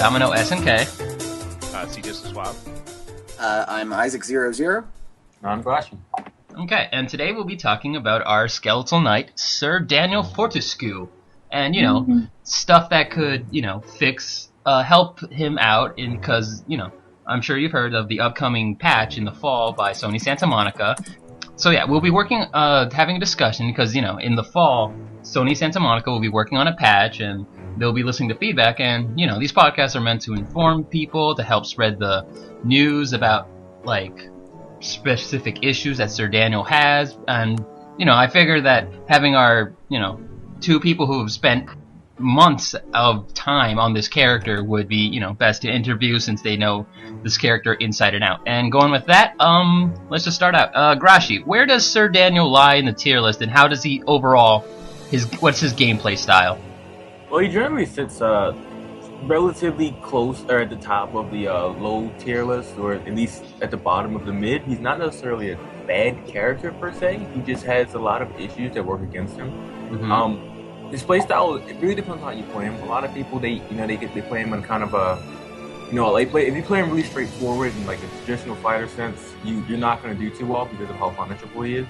Domino SNK. CJ Swab. I'm Izaak00. IamGrashi. Okay, and today we'll be talking about our Skeletal Knight, Sir Daniel Fortescue. And, stuff that could, help him out because, I'm sure you've heard of the upcoming patch in the fall by Sony Santa Monica. So yeah, we'll be working, having a discussion because, in the fall, Sony Santa Monica will be working on a patch and they'll be listening to feedback. And, these podcasts are meant to inform people, to help spread the news about, specific issues that Sir Daniel has. And, I figure that having our, two people who have spent months of time on this character would be, best to interview since they know this character inside and out. And going with that, let's just start out. Grashi, where does Sir Daniel lie in the tier list, and how does he overall, what's his gameplay style? Well, he generally sits relatively close or at the top of the low tier list, or at least at the bottom of the mid. He's not necessarily a bad character per se. He just has a lot of issues that work against him. Mm-hmm. His playstyle, it really depends on how you play him. A lot of people, they play him in kind of a, if you play him really straightforward in like a traditional fighter sense, you're not going to do too well because of how punishable he is.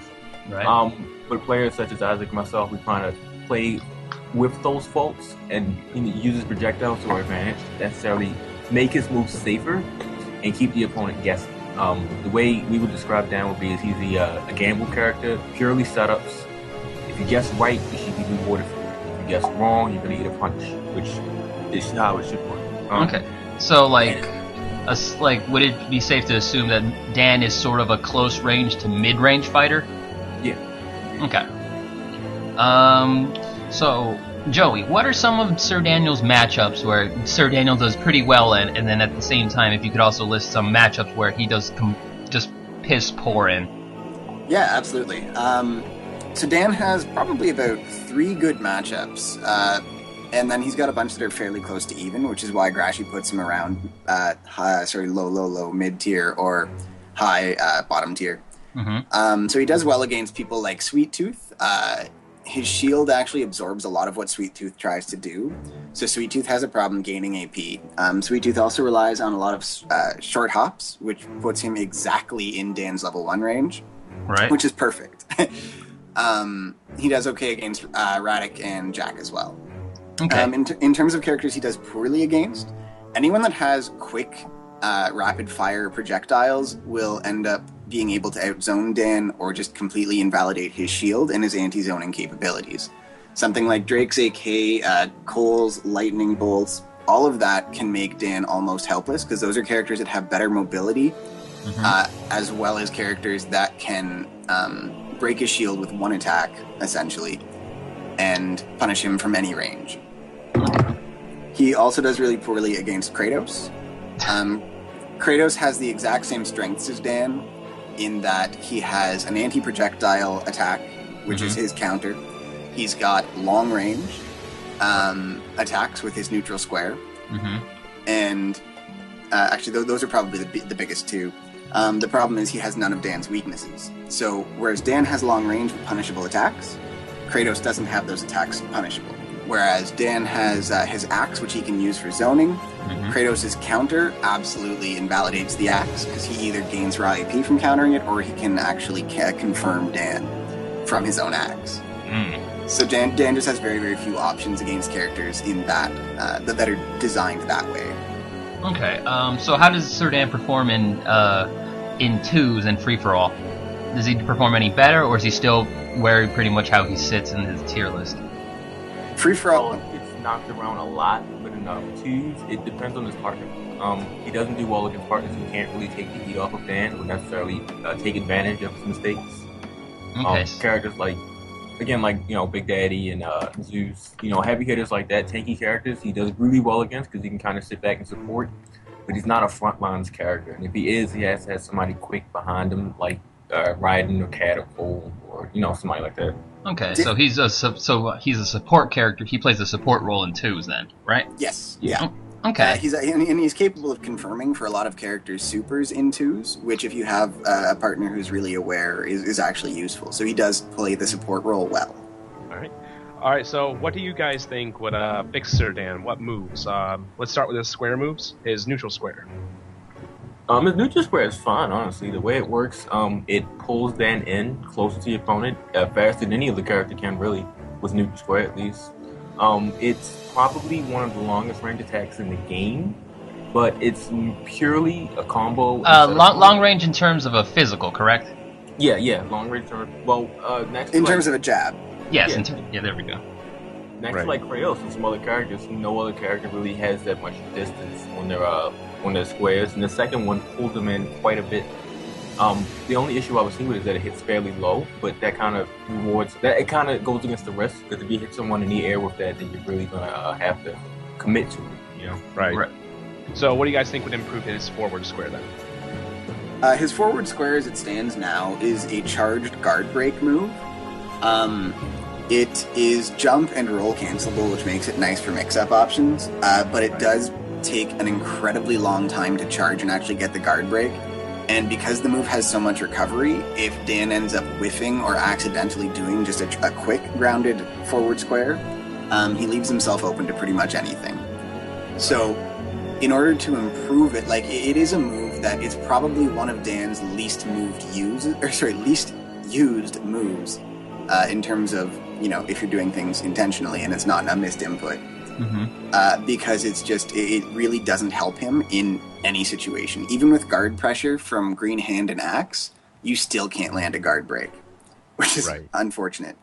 Right. But players such as Izaak and myself, we kind of play with those faults and use his projectiles to our advantage to necessarily make his moves safer and keep the opponent guessing. The way we would describe Dan would be is he's a gamble character, purely setups. If you guess right, you should be rewarded for it. If you guess wrong, you're going to eat a punch, which is how it should work. Okay. So, would it be safe to assume that Dan is sort of a close range to mid-range fighter? Yeah. Okay. So, Joey, what are some of Sir Daniel's matchups where Sir Daniel does pretty well in, and then at the same time, if you could also list some matchups where he does just piss poor in? Yeah, absolutely. So Dan has probably about 3 good matchups, and then he's got a bunch that are fairly close to even, which is why Grashi puts him around low mid tier or high bottom tier. Mm-hmm. So he does well against people like Sweet Tooth. His shield actually absorbs a lot of what Sweet Tooth tries to do, so Sweet Tooth has a problem gaining AP. Sweet Tooth also relies on a lot of short hops, which puts him exactly in Dan's level 1 range, Right. which is perfect. He does okay against Radic and Jack as well. Okay. In terms of characters he does poorly against, anyone that has quick, rapid-fire projectiles will end up being able to outzone Dan or just completely invalidate his shield and his anti-zoning capabilities. Something like Drake's AK, Cole's lightning bolts, all of that can make Dan almost helpless because those are characters that have better mobility, as well as characters that can break his shield with 1 attack, essentially, and punish him from any range. He also does really poorly against Kratos. Kratos has the exact same strengths as Dan, in that he has an anti-projectile attack, which is his counter. He's got long-range attacks with his neutral square. And actually, those are probably the biggest two. The problem is he has none of Dan's weaknesses. So, whereas Dan has long range with punishable attacks, Kratos doesn't have those attacks punishable. Whereas Dan has his axe, which he can use for zoning. Kratos' counter absolutely invalidates the axe, because he either gains raw AP from countering it, or he can actually confirm Dan from his own axe. So Dan just has very, very few options against characters in that are designed that way. Okay. So how does Sir Dan perform in 2s and free-for-all? Does he perform any better, or is he still pretty much how he sits in his tier list? Free-for-all... It's knocked around a lot, but in 2s, it depends on his partner. He doesn't do well against partners who can't really take the heat off of Dan, or necessarily take advantage of his mistakes. Okay. Characters like Big Daddy and Zeus, heavy hitters like that, tanky characters, he does really well against because he can kind of sit back and support, but he's not a frontlines character. And if he is, he has to have somebody quick behind him, like Raiden or Cat or Cole, or somebody like that. Okay, so he's a support character. He plays a support role in 2s, then, right? Yes. Yeah. Okay. He's capable of confirming for a lot of characters supers in 2s, which if you have a partner who's really aware is actually useful. So he does play the support role well. All right. All right, so what do you guys think would fix Sir Dan? What moves? Let's start with his square moves. His neutral square. His neutral square is fine, honestly. The way it works, it pulls Dan in closer to your opponent faster than any other character can, really, with neutral square at least. It's probably one of the longest range attacks in the game, but it's purely a combo. Long range in terms of a physical, correct? Yeah, long range. Well, next in terms of a jab. Yes. Yeah. There we go. Next to like Kratos and some other characters, no other character really has that much distance when they're squares, and the second one pulls them in quite a bit. The only issue I was seeing with it is that it hits fairly low, but that kind of rewards that. It kind of goes against the risk, because if you hit someone in the air with that, then you're really gonna have to commit to it. Right. So what do you guys think would improve his forward square then? His forward square, as it stands now, is a charged guard break move. It is jump and roll cancelable, which makes it nice for mix-up options, but it does take an incredibly long time to charge and actually get the guard break. And because the move has so much recovery, if Dan ends up whiffing or accidentally doing just a quick grounded forward square, he leaves himself open to pretty much anything. So, in order to improve it, like, it is a move that is probably one of Dan's least used moves in terms of, if you're doing things intentionally and it's not a missed input. Because it really doesn't help him in any situation. Even with guard pressure from Green Hand and Axe, you still can't land a guard break, which is unfortunate.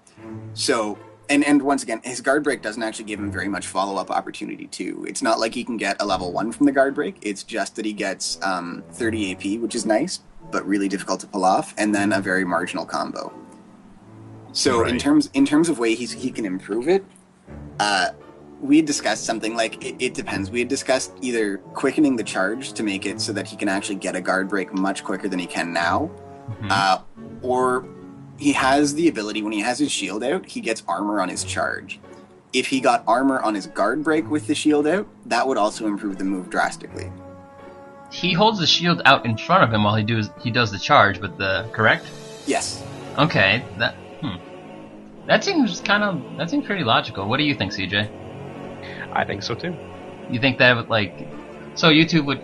So, and once again, his guard break doesn't actually give him very much follow-up opportunity too. It's not like he can get a level 1 from the guard break, it's just that he gets 30 AP, which is nice, but really difficult to pull off, and then a very marginal combo. So in terms of way he can improve it, we had discussed something like, it depends. We had discussed either quickening the charge to make it so that he can actually get a guard break much quicker than he can now, or he has the ability, when he has his shield out, he gets armor on his charge. If he got armor on his guard break with the shield out, that would also improve the move drastically. He holds the shield out in front of him while he does the charge, but correct? Yes. Okay, that seems pretty logical. What do you think, CJ? I think so too. You think that so YouTube would?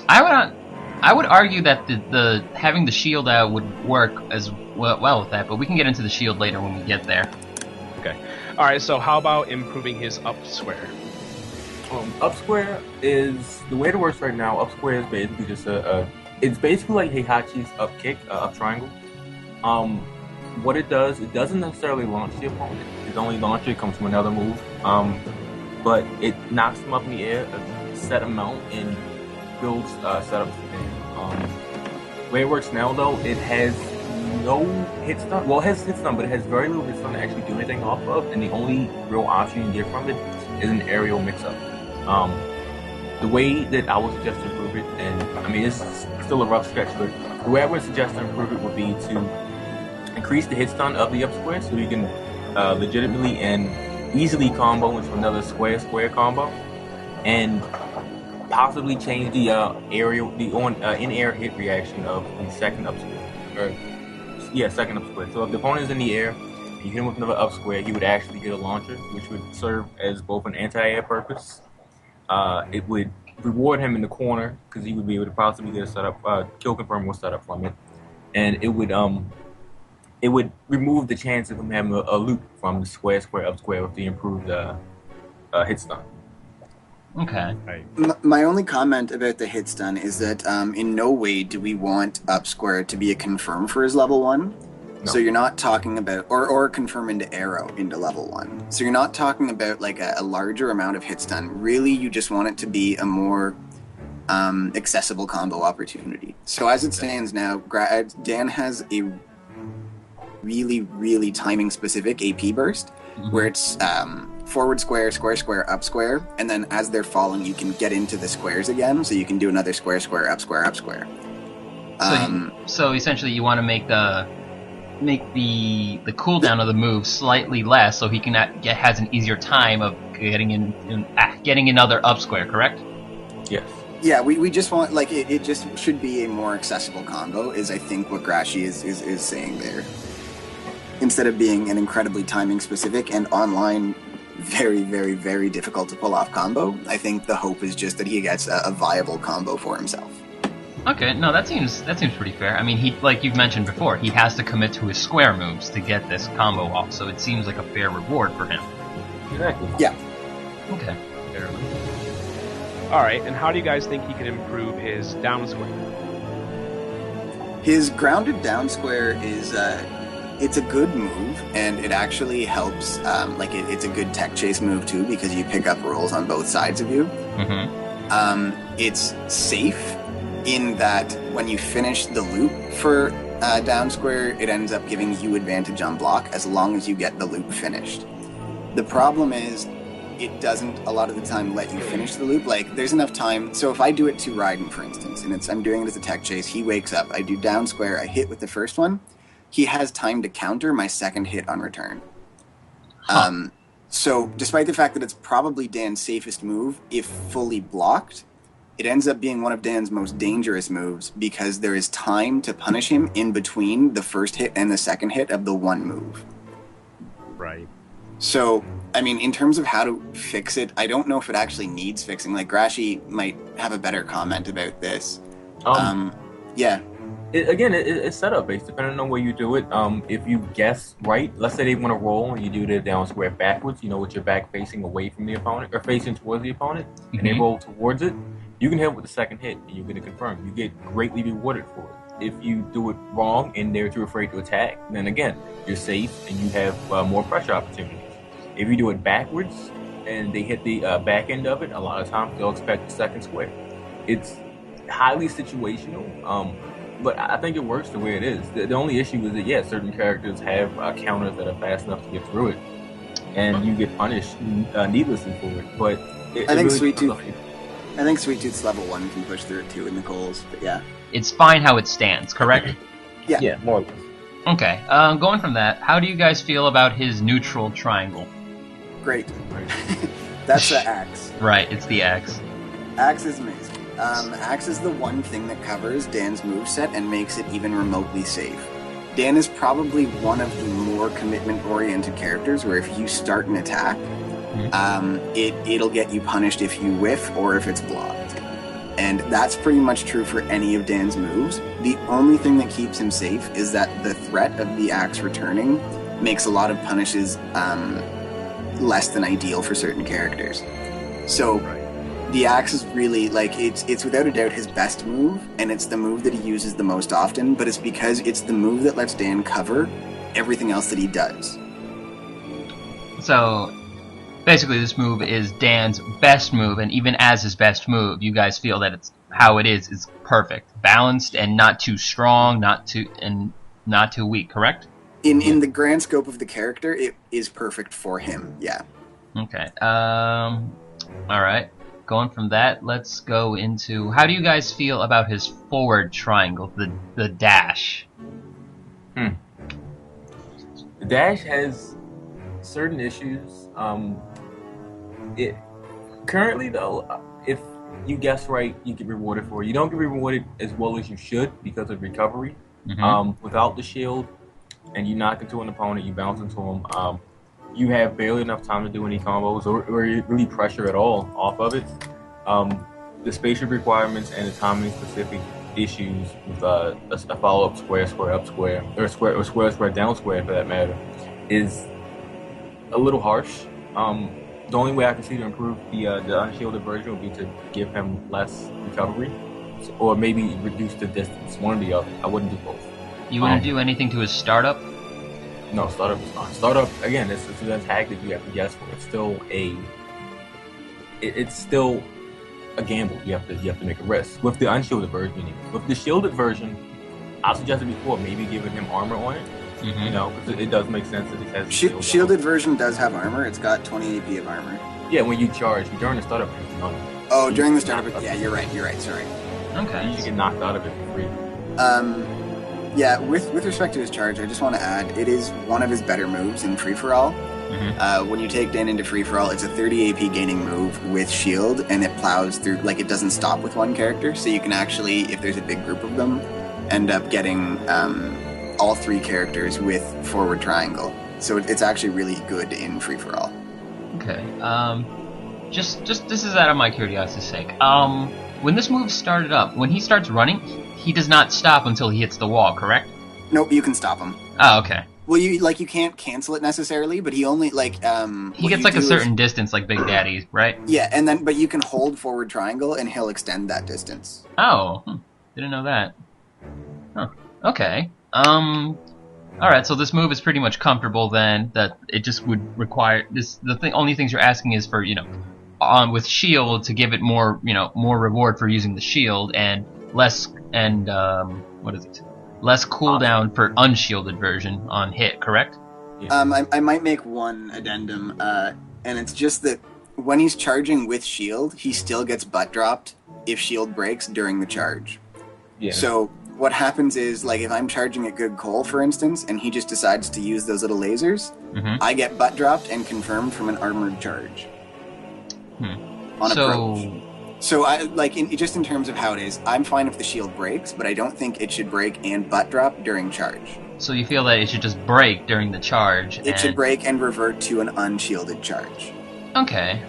I would argue that the having the shield out would work as well with that, but we can get into the shield later when we get there. Okay. All right. So how about improving his up square? Up square is the way it works right now. Up square is basically just it's basically like Heihachi's up kick, up triangle. What it does, it doesn't necessarily launch the opponent. Its only launcher comes from another move. But it knocks them up in the air a set amount and builds setups. The way it works now, though, it has no hit stun. Well, it has hit stun, but it has very little hit stun to actually do anything off of, and the only real option you can get from it is an aerial mix-up. The way that I would suggest to improve it, and I mean, it's still a rough stretch, but the way I would suggest to improve it would be to increase the hit stun of the up square so you can legitimately and easily combo into another square combo, and possibly change the in-air hit reaction of the second up square. Second up square. So if the opponent is in the air, you hit him with another up square, he would actually get a launcher, which would serve as both an anti-air purpose. It would reward him in the corner because he would be able to possibly get a setup, kill confirm or setup from it, and it would remove the chance of him having a loop from the square, up square with the improved hit stun. Okay. Right. My only comment about the hit stun is that in no way do we want up square to be a confirm for his level 1. No. So you're not talking about, or confirm into arrow into level 1. So you're not talking about like a larger amount of hit stun. Really, you just want it to be a more accessible combo opportunity. So as it stands now, Dan has a really, really timing specific AP burst, where it's forward square, square, up square, and then as they're falling, you can get into the squares again, so you can do another square, up square. So essentially, you want to make the cooldown of the move slightly less, so he can has an easier time of getting another up square. Correct? Yes. Yeah, we just want, like, it just should be a more accessible combo, is I think what Grashi is saying there. instead of being an incredibly timing specific and online very, very, very difficult to pull off combo. I think the hope is just that he gets a viable combo for himself. Okay, no, that seems pretty fair. I mean, he, like you've mentioned before, he has to commit to his square moves to get this combo off, so it seems like a fair reward for him. Exactly. Yeah. Okay. Fair enough. All right, and how do you guys think he can improve his down square? His grounded down square is it's a good move, and it actually helps. It's a good tech chase move too because you pick up rolls on both sides of you. Mm-hmm. It's safe in that when you finish the loop for down square, it ends up giving you advantage on block as long as you get the loop finished. The problem is it doesn't a lot of the time let you finish the loop. Like, there's enough time. So if I do it to Raiden, for instance, and I'm doing it as a tech chase, he wakes up, I do down square, I hit with the first one, he has time to counter my second hit on return. So despite the fact that it's probably Dan's safest move, if fully blocked, it ends up being one of Dan's most dangerous moves because there is time to punish him in between the first hit and the second hit of the one move. Right. So, I mean, in terms of how to fix it, I don't know if it actually needs fixing. Like, Grashi might have a better comment about this. Yeah. It's setup based, depending on where you do it. If you guess right, let's say they want to roll and you do the down square backwards, with your back facing away from the opponent or facing towards the opponent, and they roll towards it, you can hit with the second hit and you're going to confirm. You get greatly rewarded for it. If you do it wrong and they're too afraid to attack, then again, you're safe and you have more pressure opportunities. If you do it backwards and they hit the back end of it, a lot of times they'll expect the second square. It's highly situational. But I think it works the way it is. The only issue is that, certain characters have counters that are fast enough to get through it, and you get punished needlessly for it. But I think Sweet Tooth's level 1 can push through it too in the goals, but yeah. It's fine how it stands, correct? Yeah, more or less. Okay, going from that, how do you guys feel about his neutral triangle? Great. That's the axe. Right, it's the axe. Axe is amazing. Axe is the one thing that covers Dan's moveset and makes it even remotely safe. Dan is probably one of the more commitment-oriented characters where if you start an attack, it'll get you punished if you whiff or if it's blocked. And that's pretty much true for any of Dan's moves. The only thing that keeps him safe is that the threat of the axe returning makes a lot of punishes less than ideal for certain characters. So the axe is really, it's without a doubt his best move, and it's the move that he uses the most often, but it's because it's the move that lets Dan cover everything else that he does. So, basically this move is Dan's best move, and even as his best move, you guys feel that it's how it is perfect. Balanced and not too strong, not too weak, correct? In the grand scope of the character, it is perfect for him, yeah. Okay, alright. Going from that, let's go into, how do you guys feel about his forward triangle, the dash? The dash has certain issues. Currently though, if you guess right, you get rewarded for it. You don't get rewarded as well as you should because of recovery. Without the shield, and you knock into an opponent, you bounce into him. You have barely enough time to do any combos or really pressure at all off of it. The spatial requirements and the timing specific issues with a follow-up square, up square, or square, down square for that matter, is a little harsh. The only way I can see to improve the unshielded version would be to give him less recovery, or maybe reduce the distance, one or the other. I wouldn't do both. You wouldn't do anything to his startup? No, startup is fine. Startup, again, it's an attack that you have to guess for. It's still a gamble. You have to make a risk. With the unshielded version, with the shielded version, I suggested before maybe giving him armor on it. Because it does make sense that it has shielded version does have armor. It's got 20 AP of armor. Yeah, when you charge during the startup. Oh, during the startup. Yeah, you're right. Sorry. Okay. You should get knocked out of it for free. Yeah, with respect to his charge, I just want to add, it is one of his better moves in free-for-all. When you take Dan into free-for-all, it's a 30 AP gaining move with shield, and it plows through, it doesn't stop with one character, so you can actually, if there's a big group of them, end up getting all 3 characters with forward triangle. So it's actually really good in free-for-all. Okay. Just this is out of my curiosity's sake. When this move started up, when he starts running, he does not stop until he hits the wall, correct? Nope, you can stop him. Oh, okay. Well, you can't cancel it necessarily, but he only he gets like a certain distance, like Big Daddy, right? Yeah, but you can hold forward triangle and he'll extend that distance. Oh, didn't know that. Huh. Okay. All right. So this move is pretty much comfortable then. That it just would require this. Only things you're asking is for with shield to give it more more reward for using the shield and less less cooldown for unshielded version on hit, correct? Yeah. I might make one addendum, and it's just that when he's charging with shield, he still gets butt dropped if shield breaks during the charge. Yeah. So what happens is, like, if I'm charging at good coal, for instance, and he just decides to use those little lasers, I get butt dropped and confirmed from an armored charge. On approach. So, just in terms of how it is, I'm fine if the shield breaks, but I don't think it should break and butt drop during charge. So you feel that it should just break during the charge? It should break and revert to an unshielded charge. Okay.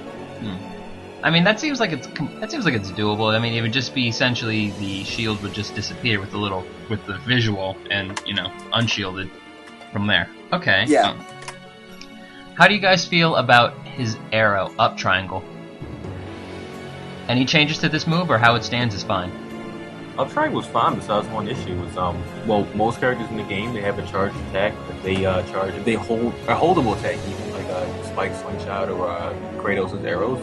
I mean, that seems like it's doable. I mean, it would just be essentially the shield would just disappear with the visual and unshielded from there. Okay. Yeah. How do you guys feel about his arrow up triangle? Any changes to this move, or how it stands is fine? Up triangle was fine. Besides one issue was most characters in the game, they have a charge attack. If they hold a holdable attack, even like a Spike Slingshot or Kratos' arrows,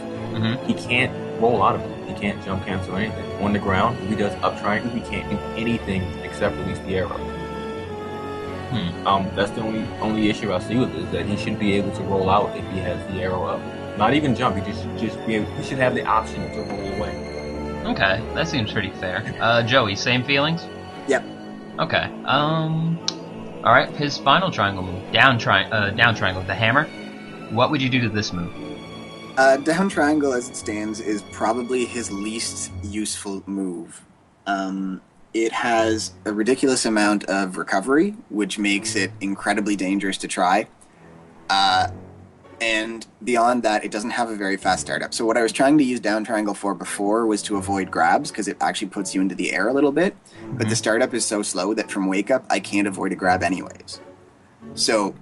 he can't roll out of it. He can't jump cancel or anything. On the ground, if he does up triangle, he can't do anything except release the arrow. That's the only issue I see with it, is that he should be able to roll out if he has the arrow up. Not even jump. He should have the option to roll away. Okay, that seems pretty fair. Joey, same feelings? Yep. Okay. All right. His final triangle move, down triangle with the hammer. What would you do to this move? Down triangle, as it stands, is probably his least useful move. It has a ridiculous amount of recovery, which makes it incredibly dangerous to try. And beyond that, it doesn't have a very fast startup. So what I was trying to use down triangle for before was to avoid grabs, because it actually puts you into the air a little bit. But the startup is so slow that from wake up, I can't avoid a grab anyways. So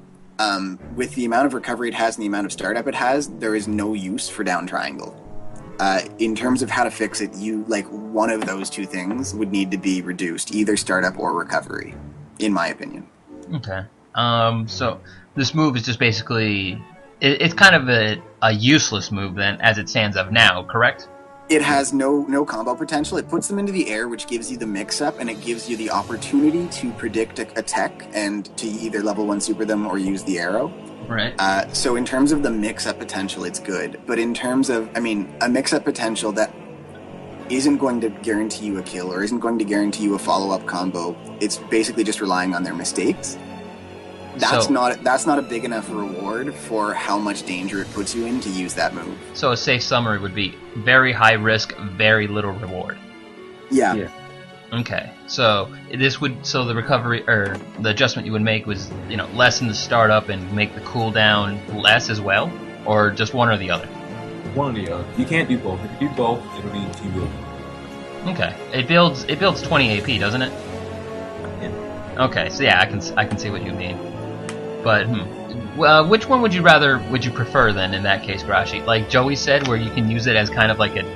with the amount of recovery it has and the amount of startup it has, there is no use for down triangle. In terms of how to fix it, one of those two things would need to be reduced, either startup or recovery, in my opinion. Okay. So this move is just basically... It's kind of a useless move then, as it stands up now, correct? It has no combo potential. It puts them into the air, which gives you the mix-up, and it gives you the opportunity to predict a tech and to either level 1 super them or use the arrow. Right. So in terms of the mix-up potential, it's good. But in terms of, a mix-up potential that isn't going to guarantee you a kill or isn't going to guarantee you a follow-up combo, it's basically just relying on their mistakes. That's not a big enough reward for how much danger it puts you in to use that move. So a safe summary would be very high risk, very little reward. Yeah. Okay. So the recovery or the adjustment you would make was lessen the startup and make the cooldown less as well, or just one or the other. One or the other. You can't do both. If you do both, it'll be too good. Okay. It builds 20 AP, doesn't it? Yeah. Okay. So yeah, I can see what you mean. But which one would you prefer then in that case, Grashi? Like Joey said, where you can use it as kind of like an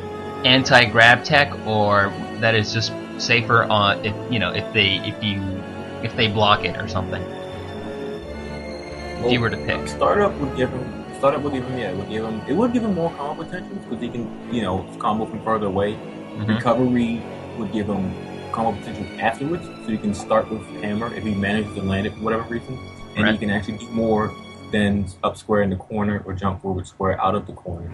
anti-grab tech, or that is just safer on if they block it or something. If you were to pick, startup would give him more combo potential because he can combo from further away. Recovery would give him combo potential afterwards, so you can start with hammer if he manages to land it for whatever reason. And you can actually do more than up square in the corner or jump forward square out of the corner.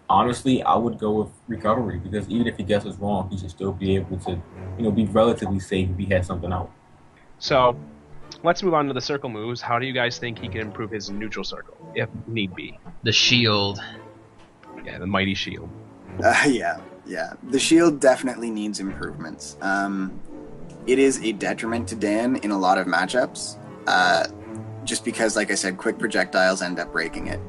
Honestly, I would go with recovery because even if he guesses wrong, he should still be able to, be relatively safe if he had something out. So, let's move on to the circle moves. How do you guys think he can improve his neutral circle, if need be? The shield. Yeah, the mighty shield. Yeah. The shield definitely needs improvements. it is a detriment to Dan in a lot of matchups, just because, like I said, quick projectiles end up breaking it.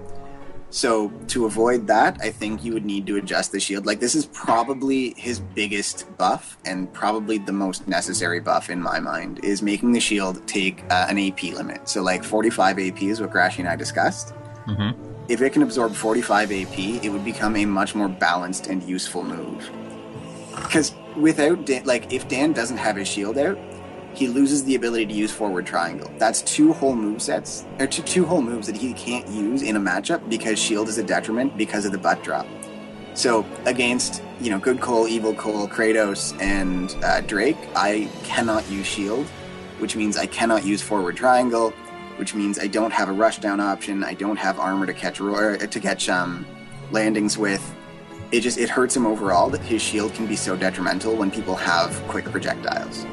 So to avoid that, I think you would need to adjust the shield. Like, this is probably his biggest buff, and probably the most necessary buff in my mind, is making the shield take an AP limit. So like 45 AP is what Grashi and I discussed. Mm-hmm. If it can absorb 45 AP, it would become a much more balanced and useful move. Because without Dan, like, if Dan doesn't have his shield out, he loses the ability to use forward triangle. That's two whole movesets, or two whole moves that he can't use in a matchup because shield is a detriment because of the butt drop. So against, Good Cole, Evil Cole, Kratos, and Drake, I cannot use shield, which means I cannot use forward triangle, which means I don't have a rushdown option. I don't have armor to catch landings with. It hurts him overall that his shield can be so detrimental when people have quick projectiles.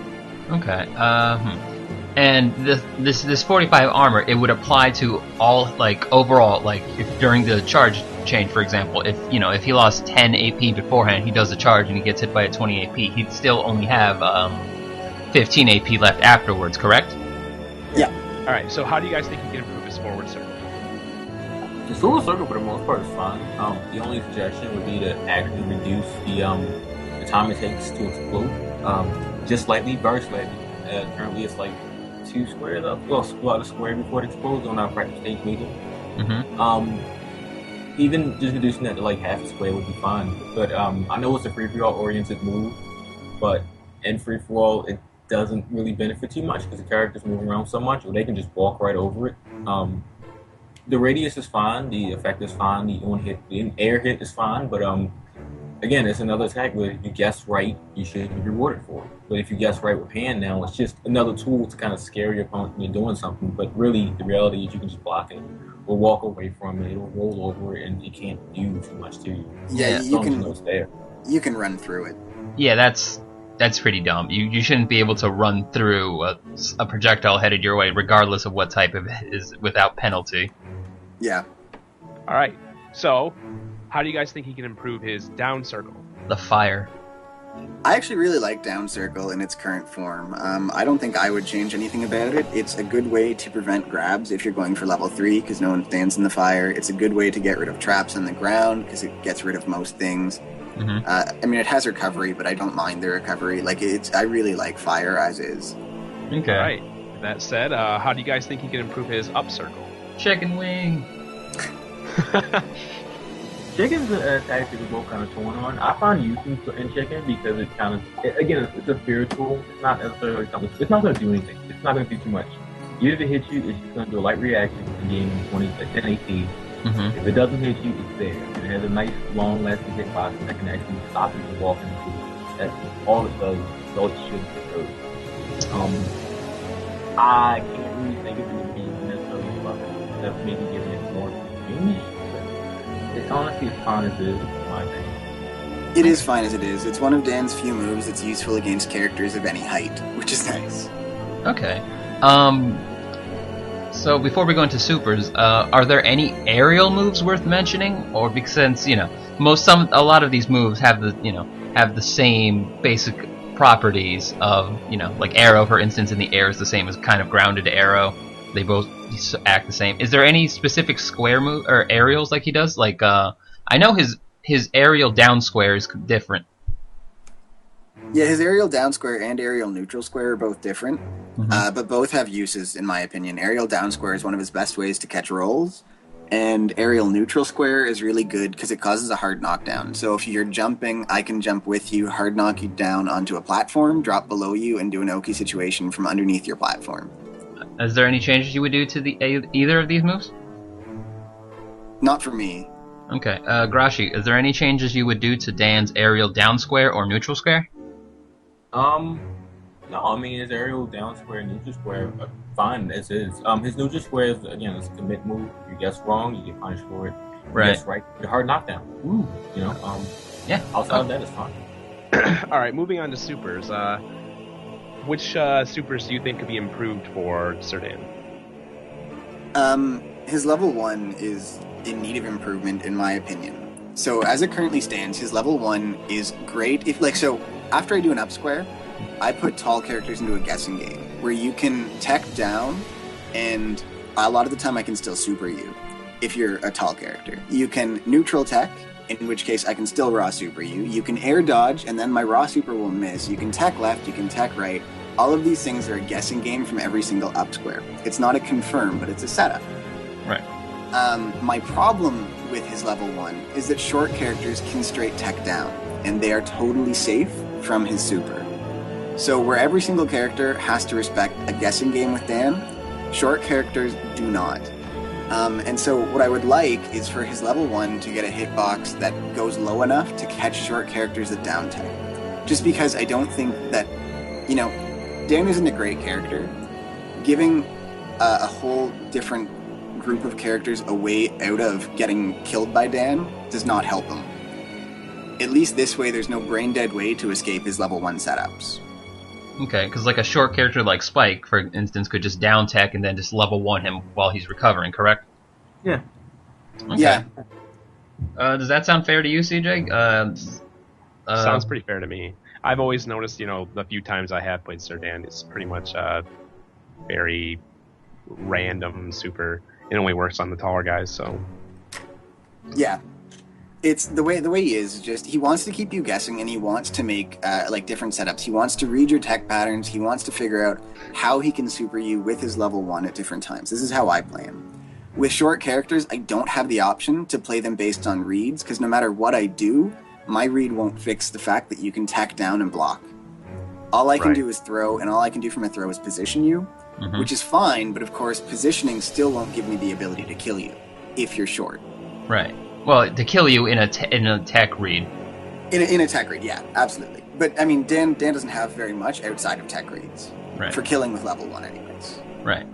Okay. And this 45 armor, it would apply to all, like, overall, like, if during the charge chain, for example, if he lost 10 AP beforehand, he does the charge and he gets hit by a 20 AP, he'd still only have 15 AP left afterwards, correct? Yeah. All right. So how do you guys think he can improve his forward circle? The forward circle, for the most part, is fine. The only suggestion would be to actually reduce the time it takes to explode. Just slightly, very slightly. Currently, it's like 2 squares up. Well, about a square before it explodes on our practice stage meter. Mm-hmm. Even just reducing that to like half a square would be fine. But I know it's a free-for-all oriented move, but in free-for-all, it doesn't really benefit too much because the character's moving around so much, or they can just walk right over it. The radius is fine, the effect is fine, the air hit is fine, but again, it's another attack where if you guess right, you should be rewarded for it. But if you guess right with hand now, it's just another tool to kind of scare your opponent when you're doing something. But really, the reality is you can just block it or walk away from it, it'll roll over it, and it can't do too much to you. Yeah, you can know it's there. You can run through it. Yeah, that's pretty dumb. You shouldn't be able to run through a projectile headed your way, regardless of what type of it is, without penalty. Yeah. All right. So, how do you guys think he can improve his down circle? The fire. I actually really like down circle in its current form. I don't think I would change anything about it. It's a good way to prevent grabs if you're going for level 3 because no one stands in the fire. It's a good way to get rid of traps on the ground because it gets rid of most things. Mm-hmm. It has recovery, but I don't mind the recovery. I really like fire as is. Okay. All right. That said, how do you guys think he can improve his up circle? Chicken wing. Chicken's an attack that we both kind of torn on. I find using in chicken because it kind of, it's a spiritual. It's not necessarily something. It's not going to do anything. It's not going to do too much. Even if it hits you, it's just going to do a light reaction and gain 10 AP. Mm-hmm. If it doesn't hit you, it's there. And it has a nice, long-lasting hitbox that can actually stop you from walking into it. That's all it does. That's all it should do. I can't really think of it being necessarily about it. That's maybe giving it more range. It's honestly as fine as it is, in my opinion. It is fine as it is. It's one of Dan's few moves that's useful against characters of any height, which is nice. Okay. So before we go into supers, are there any aerial moves worth mentioning? Or because since a lot of these moves have the same basic properties of like arrow, for instance, in the air is the same as kind of grounded arrow. They both act the same. Is there any specific square move or aerials like he does? Like I know his aerial down square is different. Yeah, his aerial down square and aerial neutral square are both different, but both have uses, in my opinion. Aerial down square is one of his best ways to catch rolls, and aerial neutral square is really good because it causes a hard knockdown. So if you're jumping, I can jump with you, hard knock you down onto a platform, drop below you, and do an Oki situation from underneath your platform. Is there any changes you would do to either of these moves? Not for me. Okay, Grashi, is there any changes you would do to Dan's aerial down square or neutral square? No, I mean his aerial down square and neutral square are fine as is. His neutral square is again it's a commit move. If you guess wrong, you get punished for it. If you guess right, you get a hard knockdown. Ooh, yeah. Outside of that is fine. All right, moving on to supers. Which supers do you think could be improved for Serdan? His level 1 is in need of improvement, in my opinion. So as it currently stands, his level 1 is great. After I do an up square, I put tall characters into a guessing game where you can tech down, and a lot of the time I can still super you if you're a tall character. You can neutral tech, in which case I can still raw super you. You can air dodge, and then my raw super will miss. You can tech left, you can tech right. All of these things are a guessing game from every single up square. It's not a confirm, but it's a setup. Right. My problem with his level 1 is that short characters can straight tech down, and they are totally safe from his super. So where every single character has to respect a guessing game with Dan, short characters do not. And so what I would like is for his level 1 to get a hitbox that goes low enough to catch short characters that down tech. Just because I don't think that, Dan isn't a great character. Giving a whole different group of characters a way out of getting killed by Dan does not help him. At least this way there's no brain dead way to escape his level 1 setups. Okay, because like a short character like Spike, for instance, could just down tech and then just level 1 him while he's recovering, correct? Yeah. Okay. Yeah. Does that sound fair to you, CJ? Sounds pretty fair to me. I've always noticed, the few times I have played Sir Dan, it's pretty much very random super. It only works on the taller guys, so... Yeah. It's the way he is, just he wants to keep you guessing, and he wants to make different setups. He wants to read your tech patterns. He wants to figure out how he can super you with his level 1 at different times. This is how I play him. With short characters, I don't have the option to play them based on reads, because no matter what I do, my read won't fix the fact that you can tech down and block. All I can do is throw, and all I can do from a throw is position you, which is fine, but of course positioning still won't give me the ability to kill you if you're short. Right. Well, to kill you in a tech read. In a tech read, yeah, absolutely. But I mean, Dan doesn't have very much outside of tech reads for killing with level 1, anyways. Right.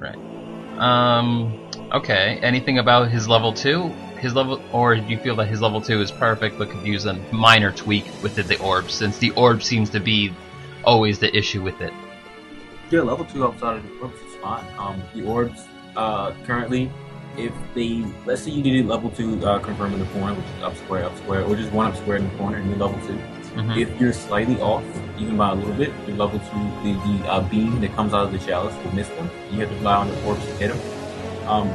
Okay. Anything about his level 2? Or do you feel that his level 2 is perfect, but could use a minor tweak with the orbs, since the orb seems to be always the issue with it? Yeah, level 2 outside of the orbs is fine. The orbs, currently, if they, let's say you did level 2 confirm in the corner, which is up square, or just one up square in the corner, and you're level 2. If you're slightly off, even by a little bit, your level 2, the beam that comes out of the chalice will miss them. You have to rely on the orbs to hit them.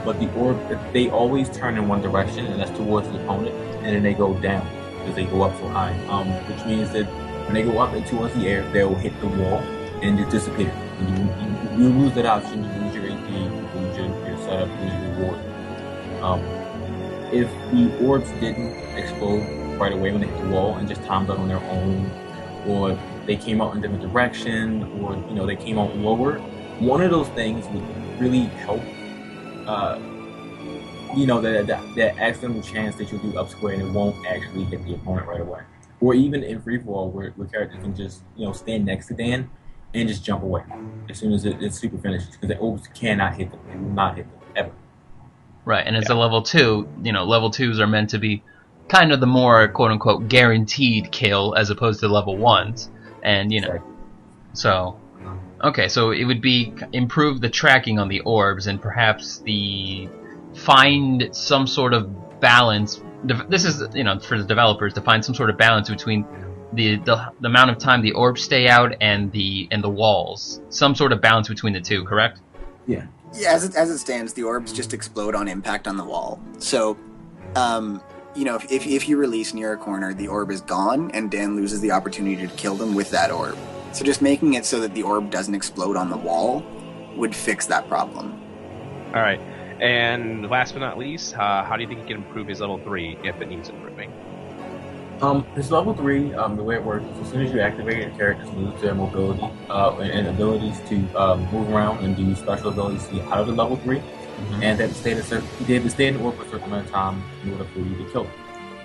But the orb, they always turn in one direction, and that's towards the opponent, and then they go down because they go up so high. Which means that when they go up towards the air, they'll hit the wall and just disappear. And you lose that option. You lose your AP, you lose your setup, you lose your reward. If the orbs didn't explode right away when they hit the wall and just timed out on their own, or they came out in a different direction, or they came out lower, one of those things would really help. That accidental chance that you'll do up square and it won't actually hit the opponent right away. Or even in free fall where characters can just stand next to Dan and just jump away as soon as it's super finishes, because the orbs cannot hit them. They will not hit them ever. Right, and as a level 2, level 2s are meant to be kind of the more quote-unquote guaranteed kill as opposed to level 1s. And, so... Okay, so it would be improve the tracking on the orbs and perhaps find some sort of balance. This is, for the developers to find some sort of balance between the amount of time the orbs stay out and the walls. Some sort of balance between the two, correct? Yeah. Yeah, as it stands, the orbs just explode on impact on the wall. So, if you release near a corner, the orb is gone, and Dan loses the opportunity to kill them with that orb. So just making it so that the orb doesn't explode on the wall would fix that problem. All right. And last but not least, how do you think he can improve his level 3 if it needs improving? His level 3, the way it works is as soon as you activate it, characters lose their mobility and abilities to move around and do special abilities to get out of the level 3. And they have to stay in the orb for a certain amount of time in order for you to kill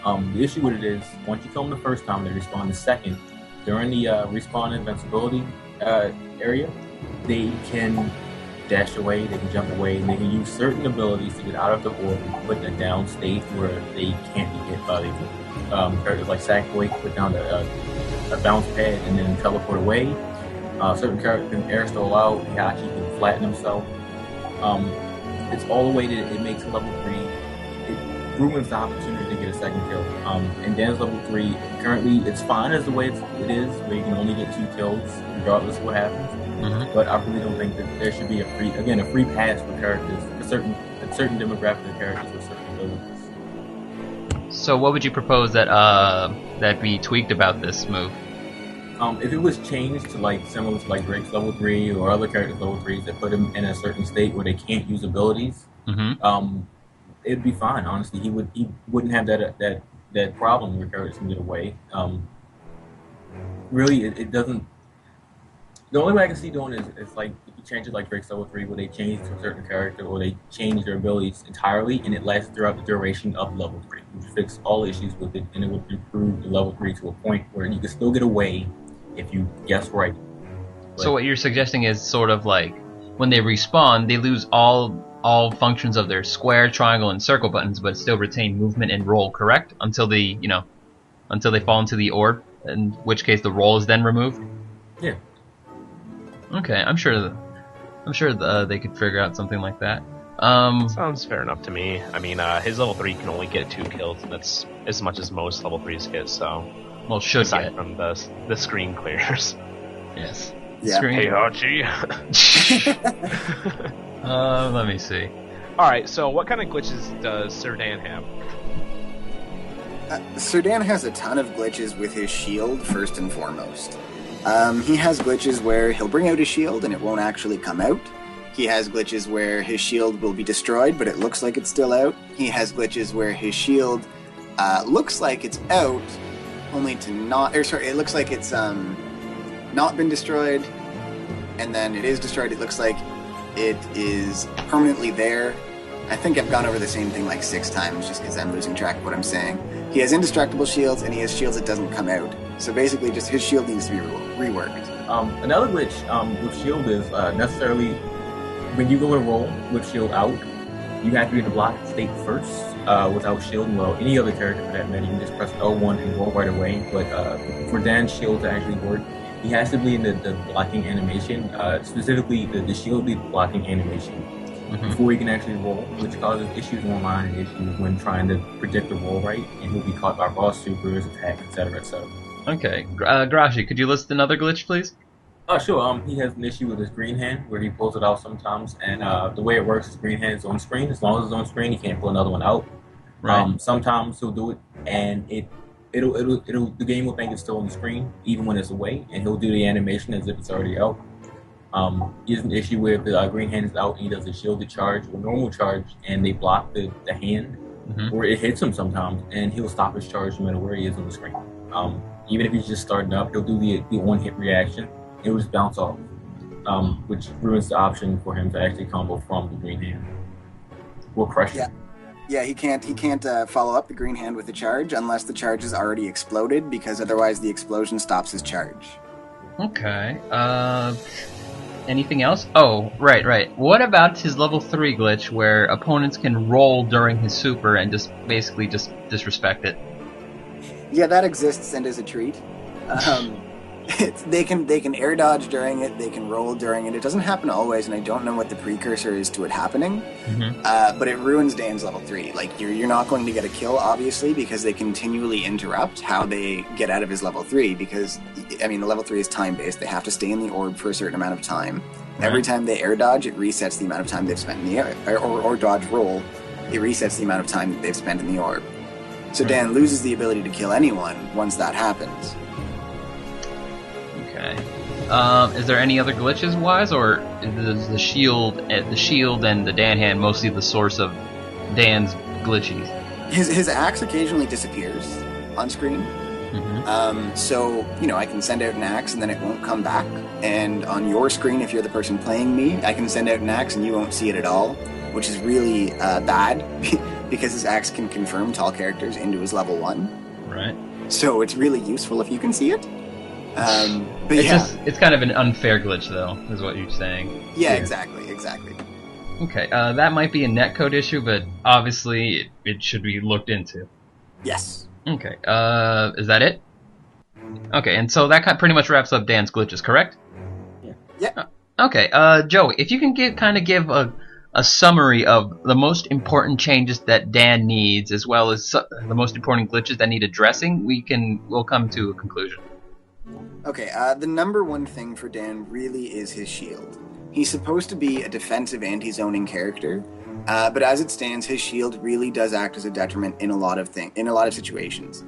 them. The issue with it is, once you kill them the first time, they respawn the second. During the respawn invincibility area, they can dash away, they can jump away, and they can use certain abilities to get out of the orb and put in a down state where they can't be hit by characters like Sackboy put down a bounce pad and then teleport away. Certain characters can air stall out, Hachi can flatten himself. It's all the way that it makes level 3. It ruins the opportunity to get a second kill. And Dan's level 3, currently it's fine as the way it is, where you can only get 2 kills regardless of what happens. But I really don't think that there should be a free pass for characters, for certain demographic of characters with certain abilities. So what would you propose that that be tweaked about this move? If it was changed to like similar to like Drake's level 3 or other characters level 3s that put him in a certain state where they can't use abilities, it'd be fine. Honestly, he wouldn't have that problem where characters can get away. Really, it doesn't. The only way I can see doing it is like if you change it like Drake's level 3, where they change to a certain character or they change their abilities entirely, and it lasts throughout the duration of level 3, which fix all issues with it, and it would improve the level 3 to a point where you can still get away if you guess right. But, so what you're suggesting is sort of like when they respawn, they lose all functions of their square, triangle, and circle buttons, but still retain movement and roll, correct? Until they fall into the orb, in which case the roll is then removed. Yeah. Okay, I'm sure they could figure out something like that. Sounds fair enough to me. I mean, his level 3 can only get 2 kills, and that's as much as most level 3s get. So, well, should aside get from the screen clears. Yes. Yeah. Screen. Hey, Archie. Let me see. All right. So, what kind of glitches does Sir Dan have? Sir Dan has a ton of glitches with his shield, first and foremost. He has glitches where he'll bring out his shield and it won't actually come out. He has glitches where his shield will be destroyed, but it looks like it's still out. He has glitches where his shield looks like it's out, only to not... it looks like it's not been destroyed, and then it is destroyed. It looks like it is permanently there. I think I've gone over the same thing like 6 times just because I'm losing track of what I'm saying. He has indestructible shields, and he has shields that doesn't come out. So basically, just his shield needs to be reworked. Another glitch with shield is necessarily when you go to roll with shield out, you have to be in the blocked state first without shield. Well, any other character for that matter, you can just press L1 and roll right away. But for Dan's shield to actually work, he has to be in the blocking animation, specifically the shield blocking animation. Before he can actually roll, which causes issues online and issues when trying to predict the roll right, and he'll be caught by raw supers, attack, etc., etc. Okay, Grashi, could you list another glitch, please? Sure. He has an issue with his green hand where he pulls it out sometimes, and the way it works is green hand is on screen. As long as it's on screen, he can't pull another one out. Right. Sometimes he'll do it, and the game will think it's still on the screen even when it's away, and he'll do the animation as if it's already out. He has an issue where the green hand is out and he does a shielded charge or normal charge and they block the hand, or it hits him sometimes and he'll stop his charge no matter where he is on the screen. Even if he's just starting up, he'll do the one-hit reaction. It'll just bounce off, which ruins the option for him to actually combo from the green hand. We'll crush it. Yeah, he can't follow up the green hand with a charge unless the charge has already exploded, because otherwise the explosion stops his charge. Okay, anything else? Oh, right. What about his level 3 glitch where opponents can roll during his super and just basically just disrespect it? Yeah, that exists and is a treat. They can air dodge during it, they can roll during it. It doesn't happen always, and I don't know what the precursor is to it happening. But it ruins Dan's level 3. Like, you're not going to get a kill, obviously, because they continually interrupt how they get out of his level 3, because, I mean, the level 3 is time-based. They have to stay in the orb for a certain amount of time. Right. Every time they air dodge, it resets the amount of time they've spent in the air. Or dodge roll, it resets the amount of time that they've spent in the orb. So Dan loses the ability to kill anyone once that happens. Okay. Is there any other glitches wise, or is the shield and the Dan hand mostly the source of Dan's glitches? His axe occasionally disappears on screen. So, I can send out an axe and then it won't come back. And on your screen, if you're the person playing me, I can send out an axe and you won't see it at all, which is really bad because his axe can confirm tall characters into his level 1. Right. So it's really useful if you can see it. But it's kind of an unfair glitch, though, is what you're saying. Yeah, exactly. Okay, that might be a netcode issue, but obviously it should be looked into. Yes. Okay, is that it? Okay, and so that pretty much wraps up Dan's glitches, correct? Yeah. Okay, Joey, if you can give a a summary of the most important changes that Dan needs, as well as the most important glitches that need addressing, we'll come to a conclusion. Okay, the number one thing for Dan really is his shield. He's supposed to be a defensive anti-zoning character, but as it stands, his shield really does act as a detriment in a lot of situations.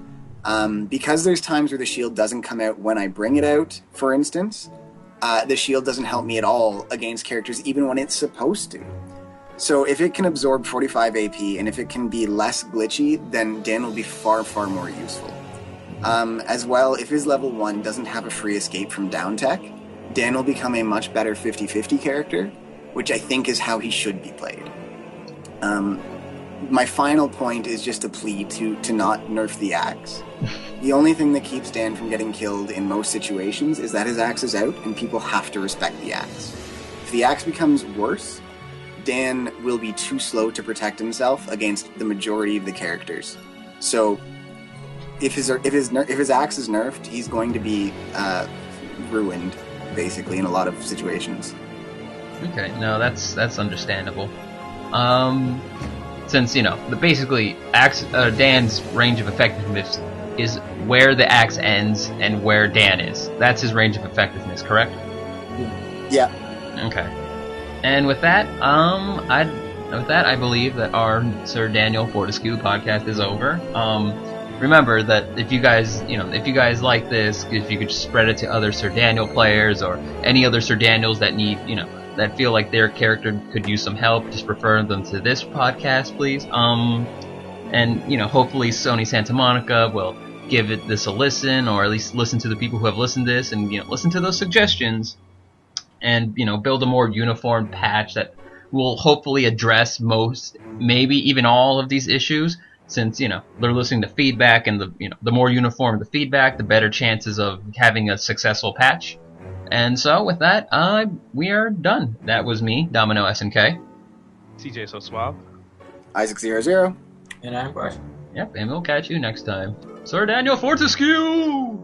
Because there's times where the shield doesn't come out when I bring it out, for instance, the shield doesn't help me at all against characters even when it's supposed to. So if it can absorb 45 AP and if it can be less glitchy, then Dan will be far, far more useful. As well, if his level 1 doesn't have a free escape from down tech, Dan will become a much better 50-50 character, which I think is how he should be played. My final point is just a plea to not nerf the axe. The only thing that keeps Dan from getting killed in most situations is that his axe is out and people have to respect the axe. If the axe becomes worse, Dan will be too slow to protect himself against the majority of the characters. So if his axe is nerfed, he's going to be ruined, basically, in a lot of situations. Okay, no, that's understandable. Since basically Dan's range of effectiveness is where the axe ends and where Dan is. That's his range of effectiveness, correct? Yeah. Okay. And with that, I believe that our Sir Daniel Fortescue podcast is over. Remember that if you guys like this, if you could just spread it to other Sir Daniel players or any other Sir Daniels that need, that feel like their character could use some help, just refer them to this podcast, please. And hopefully Sony Santa Monica will give this a listen, or at least listen to the people who have listened to this, and listen to those suggestions, and build a more uniform patch that will hopefully address most, maybe even all of these issues. Since they're listening to feedback, and the more uniform the feedback, the better chances of having a successful patch. And so with that, we are done. That was me, Domino SNK. CJ So Suave. Isaac00. And I'm Brush. Yep, and we'll catch you next time. Sir Daniel Fortescue!